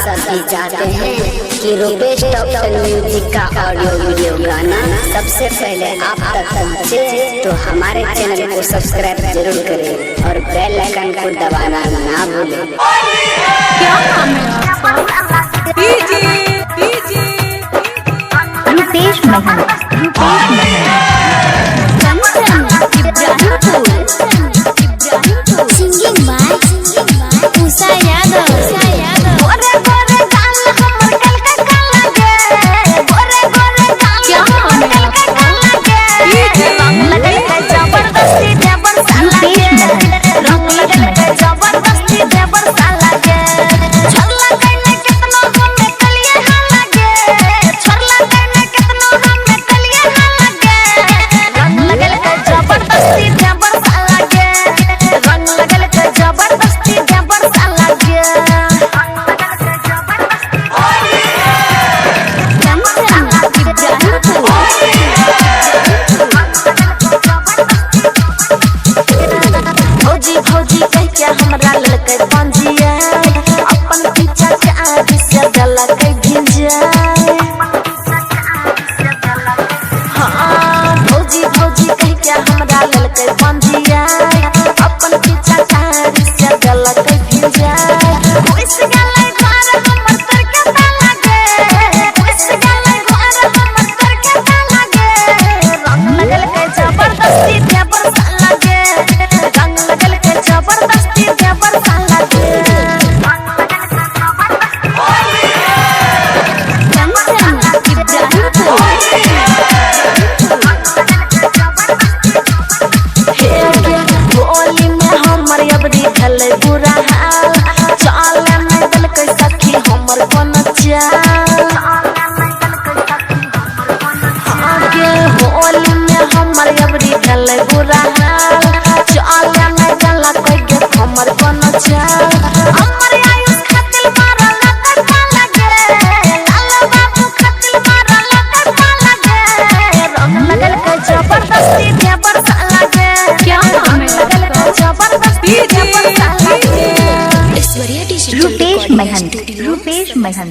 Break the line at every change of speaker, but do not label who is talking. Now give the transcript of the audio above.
सभी चाहते हैं कि रूपेश टॉप 10 म्यूजिक का ऑडियो वीडियो गाना सबसे पहले आप तक पहुंचे, तो हमारे चैनल को सब्सक्राइब जरूर करें और बेल आइकन को दबाना ना भूलें।
क्या नाम है आपका?
रूपेश महन,
सिंगिंग बाय उषा यादव। गोरे गोरे गाल हमर कलकत्ता लगे, गोरे गोरे गाल हमर कलकत्ता लगे। रंग लगल के जबरदस्ती देवर सा लगे, रंग लगल के जबरदस्ती देवर सा लगे। छोरला कइने कितनो हमें कलिए हां लगे, छोरला कइने कितनो हमें कलिए हां लगे। रंग लगल के जबरदस्ती देवर सा लगे, रंग लगल के जबरदस्ती देवर सा लगे। भौजी भौजी कह के हमरा ललकै पंजिया, अपन पीछा के आदि से गलकै भिंजा। हाँ भौजी भौजी कह के हमरा ललकै पंजिया, अपन पीछा के आदि से गलकै भिंजा। उस गलै घर हमर तर के लगे, उस गलै घर हमर तर के लगे। रंग लगल के जबरदस्ती देवर सा लगे, रंग लगल के जबरदस्ती देवर सा लगे। होली में हमर अबरी भेलै बुरा हाल, चले नहीं देलकै सखी हमर कोनो चाल। आगे होली में हमर अबरी भेलै बुरा हाल, चले नहीं देलकै गे हमर कोनो चाल। हमर आयुष खातिर मारल लकड़का लगे, लाल बाबू खातिर मारल लकड़का लगे। रंग लगल के जबरदस्ती देवर सा लगे,
क्या नाम है
लगल के जबरदस्ती देवर सा लगे।
रूपेश महन, रूपेश महन।